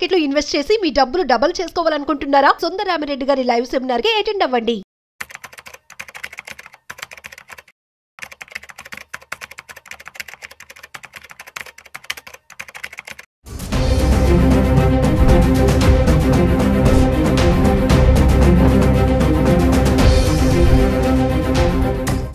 Market లో invest చేసి మీ డబ్బులు డబుల్ చేసుకోవాలనుకుంటున్నారా? సుందరరామిరెడ్డి గారి లైవ్ సెమినార్ కి అటెండ్ అవ్వండి.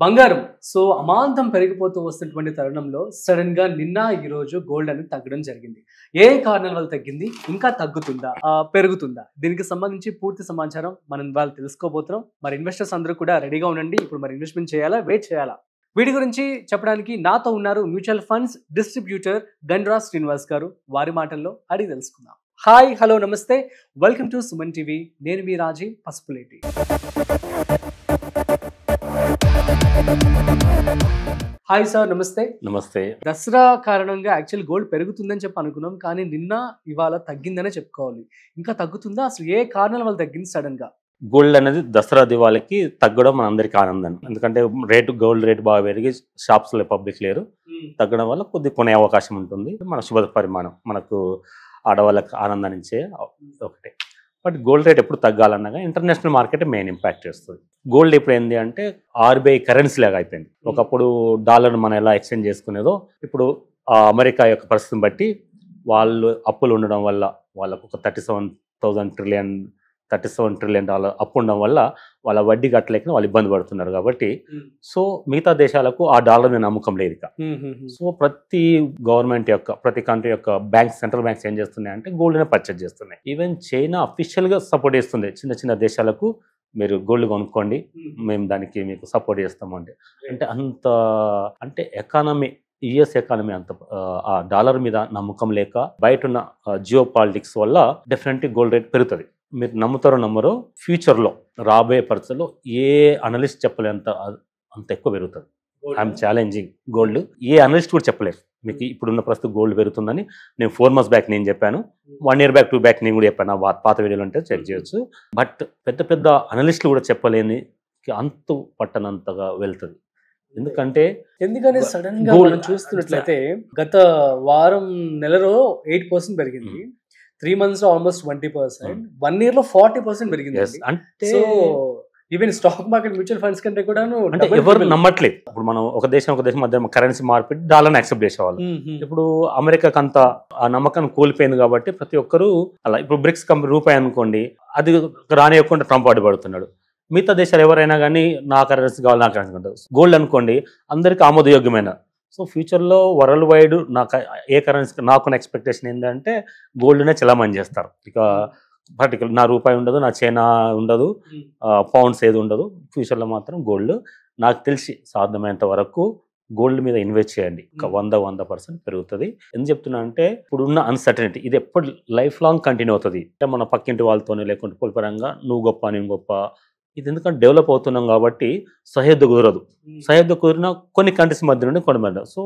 బంగారం సో అమాంతం పెరిగిపోతూ వస్తున్నటువంటి తరుణంలో సడన్ గా నిన్న ఈ రోజు గోల్డ్ అనేది తగ్గడం జరిగింది. ఏ కారణాల వల్ల తగ్గింది, ఇంకా తగ్గుతుందా, పెరుగుతుందా? దీనికి సంబంధించి పూర్తి సమాచారం మనం వాళ్ళు తెలుసుకోబోతున్నాం. మరి ఇన్వెస్టర్స్ అందరూ కూడా రెడీగా ఉండండి. ఇప్పుడు మరి ఇన్వెస్ట్మెంట్ చేయాలా, వెయిట్ చేయాలా? వీటి గురించి చెప్పడానికి నాతో ఉన్నారు mutual funds distributor Gandra Srinivas గారు. వారి మాటల్లో అడిగి తెలుసుకుందాం. హాయ్, హలో, నమస్తే, వెల్కమ్ టు సుమన్ టీవీ. నేను మీ రాజీ పసుపులేటి. హాయ్ సార్, నమస్తే. నమస్తే. దసరా కారణంగా యాక్చువల్ గోల్డ్ పెరుగుతుందని చెప్పి అనుకున్నాం, కానీ నిన్న ఇవాళ తగ్గిందనే చెప్పుకోవాలి. ఇంకా తగ్గుతుందా? అసలు ఏ కారణాల వల్ల తగ్గింది సడన్ గా? గోల్డ్ అనేది దసరా దివాళికి తగ్గడం మన అందరికీ ఆనందం. ఎందుకంటే గోల్డ్ రేటు బాగా పెరిగి షాప్స్ లో పబ్లిక్ లేరు. తగ్గడం వల్ల కొద్ది కొనే అవకాశం ఉంటుంది. మన శుభ పరిమాణం, మనకు ఆడవాళ్ళకి ఆనందాన్ని ఇచ్చే ఒకటే. బట్ గోల్డ్ రేట్ ఎప్పుడు తగ్గాలన్నగా ఇంటర్నేషనల్ మార్కెట్ మెయిన్ ఇంపాక్ట్ చేస్తుంది. గోల్డ్ ఇప్పుడు ఏంటి అంటే RBI కరెన్సీ లాగా అయిపోయింది. ఒకప్పుడు డాలర్ మనం ఎలా ఎక్స్చేంజ్ చేసుకునేదో ఇప్పుడు అమెరికా యొక్క పరిస్థితిని బట్టి వాళ్ళు అప్పులు ఉండడం వల్ల వాళ్ళకు ఒక $37 ట్రిలియన్ అప్పు ఉండడం వల్ల వాళ్ళ వడ్డీ కట్టలేక వాళ్ళు ఇబ్బంది పడుతున్నారు. కాబట్టి సో మిగతా దేశాలకు ఆ డాలర్ మీద నమ్మకం లేదు ఇక. సో ప్రతి గవర్నమెంట్ యొక్క ప్రతి కంట్రీ యొక్క బ్యాంక్స్, సెంట్రల్ బ్యాంక్స్ ఏం చేస్తున్నాయి అంటే గోల్డ్ని పర్చేజ్ చేస్తున్నాయి. ఈవెన్ చైనా అఫీషియల్గా సపోర్ట్ చేస్తుంది చిన్న చిన్న దేశాలకు, మీరు గోల్డ్ కొనుక్కోండి, మేము దానికి మీకు సపోర్ట్ చేస్తాము అంటే అంత ఎకానమీ, యుఎస్ ఎకానమీ అంత ఆ డాలర్ మీద నమ్మకం లేక బయట ఉన్న జియో పాలిటిక్స్ వల్ల డెఫినెట్లీ గోల్డ్ రేట్ పెరుగుతుంది. మీరు నమ్ముతారో నమ్మరో, ఫ్యూచర్లో రాబోయే పరిస్థితుల్లో ఏ అనలిస్ట్ చెప్పలేంత అంత ఎక్కువ పెరుగుతుంది. I'm challenging. Gold A analyst కూడా చెప్పలేరు మీకు ఇప్పుడున్న ప్రస్తుతం గోల్డ్ పెరుగుతుందని. నేను 4 months బ్యాక్ నేను చెప్పాను, 1 year బ్యాక్ 2 బ్యాక్ నేను కూడా చెప్పాను. పాత వీడియోలు అంటే చెక్ చేయొచ్చు. బట్ పెద్ద పెద్ద అనలిస్టులు కూడా చెప్పలేని అంతు పట్టనంతగా వెళ్తుంది. ఎందుకంటే సడన్ గా మనం చూస్తున్నట్లయితే గత వారం నెలలో 8% పెరిగింది, 3 months లో ఆల్మోస్ట్ 20%, 1 year లో 40% పెరిగింది. అంటే even stock market, mutual funds కంటే కూడా అంటే ఎవరు నమ్మట్లేదు. ఇప్పుడు మనం ఒక దేశం మధ్య కరెన్సీ మార్పిడి డాలర్ని యాక్సెప్ట్ చేసేవాళ్ళు. ఇప్పుడు అమెరికాకి అంత ఆ నమ్మకాన్ని కోల్పోయింది కాబట్టి ప్రతి ఒక్కరు అలా. ఇప్పుడు బ్రిక్స్ కంపెనీ రూపాయి అనుకోండి, అది రానియకుండా ట్రంప్ అడ్డుపడుతున్నాడు. మిగతా దేశాలు ఎవరైనా కానీ నా కరెన్సీ కావాలి, నా కరెన్సీ ఉంటుంది. గోల్డ్ అనుకోండి, అందరికీ ఆమోదయోగ్యమైన. సో ఫ్యూచర్లో వరల్డ్ వైడ్ నాకు ఏ కరెన్సీ, నాకున్న ఎక్స్పెక్టేషన్ ఏంటంటే గోల్డ్నే చలామణి చేస్తారు. ఇక పర్టికులర్ నా రూపాయి ఉండదు, నా చైనా ఉండదు, పౌండ్స్ ఏది ఉండదు. ఫ్యూచర్లో మాత్రం గోల్డ్, నాకు తెలిసి సాధ్యమైనంత వరకు గోల్డ్ మీద ఇన్వెస్ట్ చేయండి. ఒక 100% పెరుగుతుంది. ఎందుకు చెప్తున్నా అంటే ఇప్పుడున్న అన్సర్టనిటీ ఇది ఎప్పుడు లైఫ్ లాంగ్ కంటిన్యూ అవుతుంది. అంటే మన పక్కింటి వాళ్ళతోనే లేకుంటే పుల్పరంగా నువ్వు గొప్ప నేను గొప్ప, ఇది ఎందుకంటే డెవలప్ అవుతున్నాం కాబట్టి సహేద్దు కుదరదు. సహేద్దు కుదిరిన కొన్ని కంట్రీస్ మధ్య నుండి కొన్ని మధ్య. సో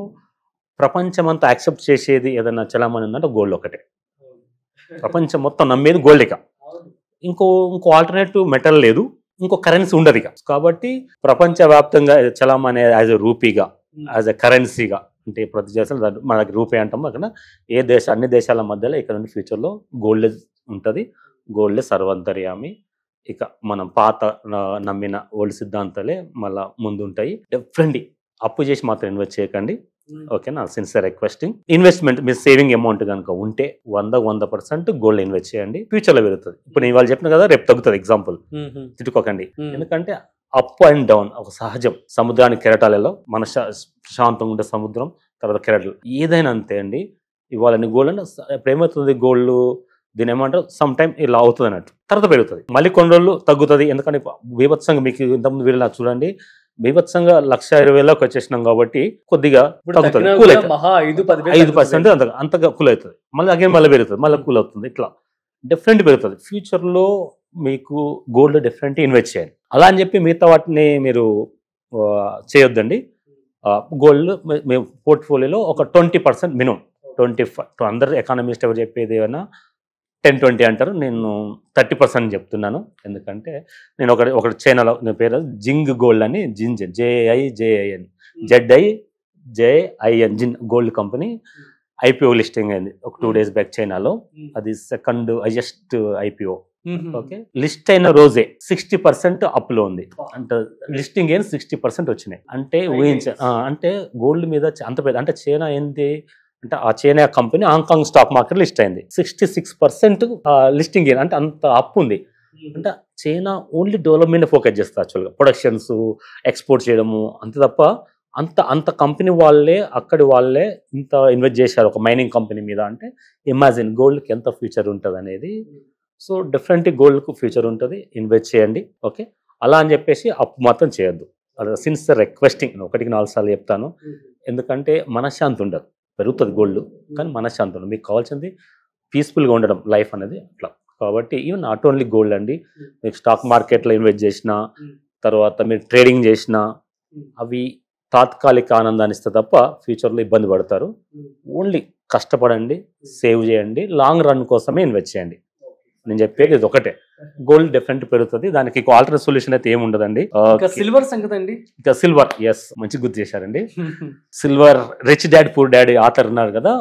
ప్రపంచమంతా యాక్సెప్ట్ చేసేది ఏదైనా చలామణి ఉందంటే గోల్డ్ ఒకటే. ప్రపంచం మొత్తం నమ్మేది గోల్డ్. ఇక ఇంకో ఆల్టర్నేటివ్ మెటల్ లేదు, ఇంకో కరెన్సీ ఉండదు ఇక. కాబట్టి ప్రపంచవ్యాప్తంగా చలామణి యాజ్ ఎ రూపీగా, యాజ్ ఎ కరెన్సీగా, అంటే ప్రతి దేశం మనకి రూపీ అంటాము. అక్కడ అన్ని దేశాల మధ్యలో ఇక్కడ నుండి ఫ్యూచర్లో గోల్డ్ ఉంటుంది. గోల్డ్ సర్వంతర్యామి. ఇక మనం పాత నమ్మిన ఓల్డ్ సిద్ధాంతాలే మళ్ళీ ముందుంటాయి. డెఫినెట్లీ అప్పు చేసి మాత్రం ఇన్వెస్ట్ చేయకండి. ఓకేనా? Sincere requesting. ఇన్వెస్ట్మెంట్ మీ సేవింగ్ అమౌంట్ కనుక ఉంటే 100% గోల్డ్ ఇన్వెస్ట్ చేయండి. ఫ్యూచర్లో పెరుగుతుంది. ఇప్పుడు నేను ఇవాళ చెప్పిన కదా, రేపు తగ్గుతుంది. ఎగ్జాంపుల్ తిట్టుకోకండి. ఎందుకంటే అప్ అండ్ డౌన్ ఒక సహజం. సముద్రానికి కెరటాలలో మన శాంతంగా ఉండే సముద్రం, తర్వాత కెరటాలు, ఏదైనా అంతే అండి. ఇవాళ గోల్డ్ అంటే ఇప్పుడు ఏమవుతుంది, గోల్డ్ దీని ఏమంటారు, సమ్ టైమ్ ఇలా అవుతుంది అన్నట్టు, తర్వాత పెరుగుతుంది, మళ్ళీ కొన్ని రోజులు తగ్గుతుంది. ఎందుకంటే బీభత్సంగా మీకు ఇంతకుముందు వీళ్ళు నాకు చూడండి, బీభత్సంగా 1,20,000 వచ్చేసినాం కాబట్టి కొద్దిగా తగ్గుతుంది, కూల్ అవుతుంది. 5% అంతగా కూల్ అవుతుంది. మళ్ళీ అగైన్ మళ్ళీ పెరుగుతుంది, మళ్ళీ కూల్ అవుతుంది. ఇట్లా డెఫినెట్లీ పెరుగుతుంది. ఫ్యూచర్లో మీకు గోల్డ్ డెఫినెట్లీ ఇన్వెస్ట్ చేయండి. అలా అని చెప్పి మిగతా వాటిని మీరు చేయొద్దండి. గోల్డ్ మీ పోర్ట్ఫోలియోలో ఒక 20% మినిమం. 25 అందరు ఎకానమిస్ట్ ఎవరు చెప్పేది ఏమైనా 10-20 అంటారు, నేను 30% చెప్తున్నాను. ఎందుకంటే నేను ఒకటి చైనాలో పేరు జింగ్ గోల్డ్ అని, JIN జిన్ గోల్డ్ కంపెనీ. IPO లిస్టింగ్ అయింది ఒక 2 days బ్యాక్ చైనాలో. అది second highest IPO. Okay, list అయిన రోజే 60% అప్లో ఉంది. అంటే లిస్టింగ్ ఏం 60% వచ్చినాయి. అంటే అంటే గోల్డ్ మీద అంత పెద్ద, అంటే చైనా ఏంటి అంటే ఆ China company Hong Kong stock market list అయింది. 66% లిస్టింగ్ అంటే అంత అప్పు ఉంది. అంటే చైనా ఓన్లీ డెవలప్మెంట్ ఫోకస్ చేస్తారు యాక్చువల్గా, ప్రొడక్షన్స్ ఎక్స్పోర్ట్ చేయడము అంతే తప్ప అంత కంపెనీ వాళ్ళే అక్కడి వాళ్ళే ఇంత ఇన్వెస్ట్ చేశారు ఒక మైనింగ్ కంపెనీ మీద. అంటే ఇమాజిన్ గోల్డ్కి ఎంత ఫ్యూచర్ ఉంటుంది అనేది. సో డెఫినెట్లీ గోల్డ్కు ఫ్యూచర్ ఉంటుంది, ఇన్వెస్ట్ చేయండి. ఓకే, అలా అని చెప్పేసి అప్పు మాత్రం చేయొద్దు. అది సిన్సియర్ రిక్వెస్టింగ్, 1కి 4 సార్లు చెప్తాను. ఎందుకంటే మనశ్శాంతి ఉండదు, పెరుగుతుంది గోల్డ్ కానీ మనశ్శాంతి ఉండదు. మీకు కావాల్సింది పీస్ఫుల్గా ఉండడం లైఫ్ అనేది అట్లా. కాబట్టి ఈవెన్ నాట్ ఓన్లీ గోల్డ్ అండి, మీకు స్టాక్ మార్కెట్లో ఇన్వెస్ట్ చేసిన తర్వాత మీరు ట్రేడింగ్ చేసిన అవి తాత్కాలిక ఆనందాన్ని ఇస్తే తప్ప ఫ్యూచర్లో ఇబ్బంది పడతారు. ఓన్లీ కష్టపడండి, సేవ్ చేయండి, లాంగ్ రన్ కోసమే ఇన్వెస్ట్ చేయండి. నేను చెప్పేది ఇది ఒకటే, గోల్డ్ డెఫినెట్ పెరుగుతుంది, దానికి ఆల్టర్నేట్ సొల్యూషన్ అయితే ఏమి ఉండదండి. సిల్వర్ సంగతి అండి, ఇంకా సిల్వర్, ఎస్ మంచి గుర్తు చేశారండి. Silver rich dad poor daddy author ఉన్నారు కదా,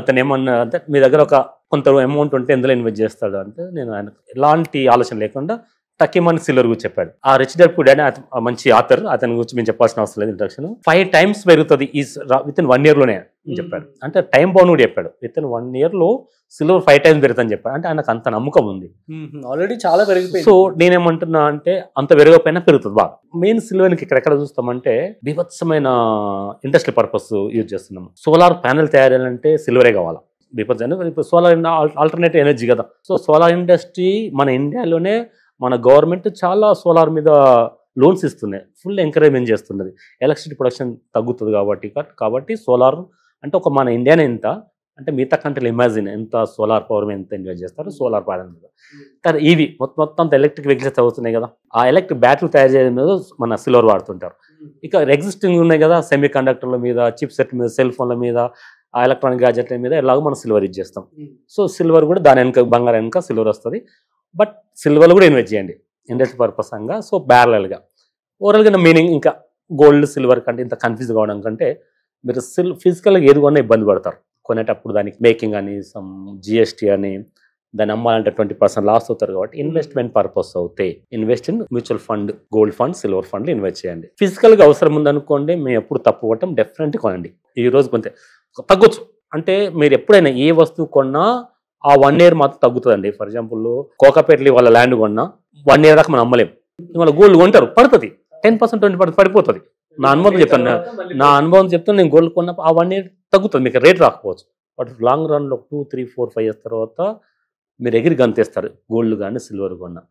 అతను ఏమన్నా అంటే మీ దగ్గర ఒక కొంత అమౌంట్ ఉంటే ఎందులో ఇన్వెస్ట్ చేస్తాడు అంటే, నేను ఆయన ఎలాంటి ఆలోచన లేకుండా టకీమన్ సిల్వర్ గురించి చెప్పాడు. ఆ రిచ్ డాడ్ పూర్ డాడీ మంచి ఆథర్, అతని గురించి మేము చెప్పాల్సిన అవసరం లేదు. ఇంట్రడక్షన్ 5 times పెరుగుతుంది విత్ ఇన్ 1 year లోనే చెప్పాడు. అంటే టైం బౌండ్ కూడా చెప్పాడు, విత్ ఇన్ 1 year లో సిల్వర్ 5 times పెరుగుతుందని చెప్పాడు. అంటే ఆయనకు అంత నమ్మకం ఉంది, ఆల్రెడీ చాలా పెరిగిపోయింది. సో నేనేమంటున్నా అంటే అంత పెరగకపోయినా పెరుగుతుంది బాగా. మెయిన్ సిల్వర్కి ఎక్కడ చూస్తామంటే బీభత్సమైన ఇండస్ట్రీ పర్పస్ యూజ్ చేస్తున్నాము. సోలార్ ప్యానెల్ తయారు చేయాలంటే సిల్వరే కావాలా. ఇప్పుడు సోలార్ ఆల్టర్నేటివ్ ఎనర్జీ కదా. సో సోలార్ ఇండస్ట్రీ మన ఇండియాలోనే మన గవర్నమెంట్ చాలా సోలార్ మీద లోన్స్ ఇస్తున్నాయి, ఫుల్ ఎంకరేజ్మెంట్ చేస్తున్నది. ఎలక్ట్రిసిటీ ప్రొడక్షన్ తగ్గుతుంది కాబట్టి సోలార్ అంటే ఒక మన ఇండియానే ఎంత అంటే మిగతా కంట్రీలు ఇమాజిన్ ఎంత సోలార్ పవర్ మీద ఎంత ఇన్వెస్ట్ చేస్తారు సోలార్ ప్యానెల్ మీద. కానీ ఇవి మొత్తం ఎలక్ట్రిక్ వెహికల్స్ అవుతున్నాయి కదా, ఆ ఎలక్ట్రిక్ బ్యాటరీ తయారు చేయడం మీద మన సిల్వర్ వాడుతుంటారు. ఇక ఎగ్జిస్టింగ్ ఉన్నాయి కదా సెమీ కండక్టర్ల మీద, చిప్ సెట్ మీద, సెల్ ఫోన్ల మీద, ఆ ఎలక్ట్రానిక్ గ్యాజెట్ల మీద ఎలాగో మనం సిల్వర్ యూజ్ చేస్తాం. సో సిల్వర్ కూడా దాని వెనక బంగారం వెనక సిల్వర్ వస్తుంది. బట్ సిల్వర్ కూడా ఇన్వెస్ట్ చేయండి ఇండస్ట్రీ పర్పస్ అంగా. సో ప్యారలల్గా ఓవరాల్గా మీనింగ్ ఇంకా గోల్డ్ సిల్వర్ కంటే ఇంత కన్ఫ్యూజ్ కావడం కంటే మీరు ఫిజికల్గా ఏది కొన్నా ఇబ్బంది పడతారు. కొనేటప్పుడు దానికి మేకింగ్ అని సమ్ GST అని దాన్ని అమ్మాలంటే 20% లాస్ అవుతారు. కాబట్టి ఇన్వెస్ట్మెంట్ పర్పస్ అవుతాయి. Invest in mutual fund, gold fund, silver ఫండ్లు ఇన్వెస్ట్ చేయండి. ఫిజికల్గా అవసరం ఉందనుకోండి, మేము ఎప్పుడు తప్పు కొట్టం, డెఫినెట్గా కొనండి. ఈ రోజు కొంత తగ్గొచ్చు అంటే మీరు ఎప్పుడైనా ఏ వస్తువు కొన్నా ఆ 1 year మాత్రం తగ్గుతుందండి. ఫర్ ఎగ్జాంపుల్ కోకాపేటలో వాళ్ళ ల్యాండ్ కొన్నా 1 year దాకా మనం అమ్మలేం. వాళ్ళ గోల్డ్ కొంటారు, పడుతుంది 10% 20% పడిపోతుంది. నా అనుభవం చెప్తాను, నేను గోల్డ్ కొన్నప్పుడు ఆ 1 year తగ్గుతుంది, మీకు రేట్ రాకపోవచ్చు. బట్ లాంగ్ రన్లో 2, 3, 4, 5 years తర్వాత మీరు ఎగిరి గంతేస్తారు గోల్డ్ కానీ సిల్వర్ కొన్నా.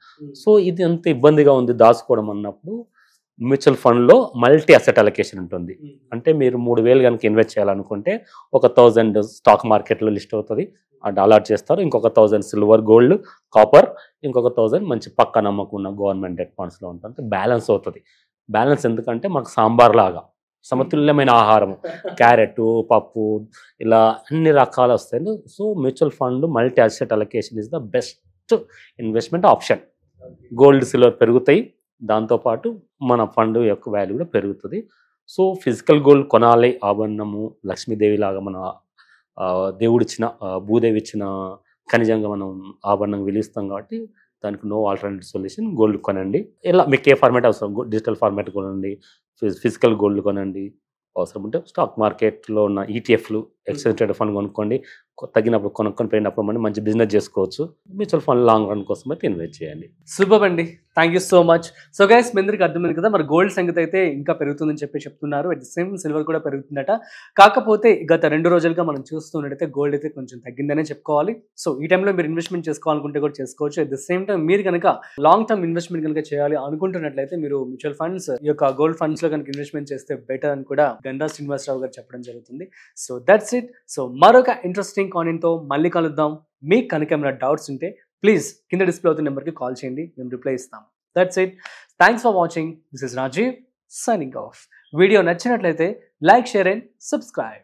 సో ఇది అంత ఇబ్బందిగా ఉంది దాచుకోవడం అన్నప్పుడు మ్యూచువల్ ఫండ్లో మల్టీ అసెట్ అలొకేషన్ ఉంటుంది. అంటే మీరు 3,000 కనుక ఇన్వెస్ట్ చేయాలనుకుంటే 1,000 స్టాక్ మార్కెట్లో లిస్ట్ అవుతుంది, అది అలాట్ చేస్తారు. ఇంకొక 1,000 సిల్వర్, గోల్డ్, కాపర్, ఇంకొక 1,000 మంచి పక్క నమ్మకం గవర్నమెంట్ డెట్ ఫండ్స్లో ఉంటుంది. బ్యాలెన్స్ అవుతుంది. బ్యాలెన్స్ ఎందుకంటే మాకు సాంబార్ లాగా సమతుల్యమైన ఆహారము, క్యారెట్, పప్పు, ఇలా అన్ని రకాలు వస్తాయి. So mutual fund multi asset allocation is the best investment option. Gold, silver పెరుగుతాయి, దాంతోపాటు మన ఫండ్ యొక్క వాల్యూ కూడా పెరుగుతుంది. సో ఫిజికల్ గోల్డ్ కొనాలి. ఆభరణము లక్ష్మీదేవి లాగా మన దేవుడిచ్చిన, భూదేవి ఇచ్చిన ఖనిజంగా మనం ఆభరణంగా పిలుస్తాం కాబట్టి దానికి నో ఆల్టర్నేటివ్ సొల్యూషన్, గోల్డ్ కొనండి. ఇలా మీకు ఏ ఫార్మాట్ అవసరం, డిజిటల్ ఫార్మాట్ కొనండి, ఫిజికల్ గోల్డ్ కొనండి. అవసరం ఉంటే స్టాక్ మార్కెట్లో ఉన్న ETFలు, ఎక్స్చేంజ్ ట్రేడెడ్ ఫండ్ కొనుక్కోండి. తగినప్పుడు కొనుక్కొని పోయినప్పుడు మనం మంచి బిజినెస్ చేసుకోవచ్చు. మ్యూచువల్ ఫండ్ లాంగ్ రన్ కోసం అయితే ఇన్వెస్ట్ చేయండి. సూపర్ అండి, thank you so much. So guys, మీ అందరికి అర్థమైంది కదా, మరి గోల్డ్ సంగతి అయితే ఇంకా పెరుగుతుందని చెప్తున్నారు. అట్ ది సేమ్ సిల్వర్ కూడా పెరుగుతుందట. కాకపోతే గత 2 రోజులుగా మనం చూస్తున్నట్టయితే గోల్డ్ అయితే కొంచెం తగ్గిందనే చెప్పుకోవాలి. సో ఈ టైంలో మీరు ఇన్వెస్ట్మెంట్ చేసుకోవాలనుకుంటే కూడా చేసుకోవచ్చు. అట్ ది సేమ్ టైం మీరు కనుక లాంగ్ టర్మ్ ఇన్వెస్ట్మెంట్ కనుక చేయాలి అనుకుంటున్నట్లయితే మీరు మ్యూచువల్ ఫండ్స్, ఈ యొక్క గోల్డ్ ఫండ్స్ లో కనుక ఇన్వెస్ట్మెంట్ చేస్తే బెటర్ అని కూడా గండా శ్రీనివాసరావు గారు చెప్పడం జరుగుతుంది. So that's it. సో మరొక ఇంట్రెస్టింగ్ కాంటెంట్ తో మళ్ళీ కలుద్దాం. మీకు కనుక ఏమైనా డౌట్స్ ఉంటే ప్లీజ్ కింద డిస్ప్లే అవుతున్న నెంబర్కి కాల్ చేయండి, మేము రిప్లై ఇస్తాం. That's it. Thanks for watching. This is Rajiv signing off. Video నచ్చినట్లయితే లైక్, షేర్ అండ్ సబ్స్క్రైబ్.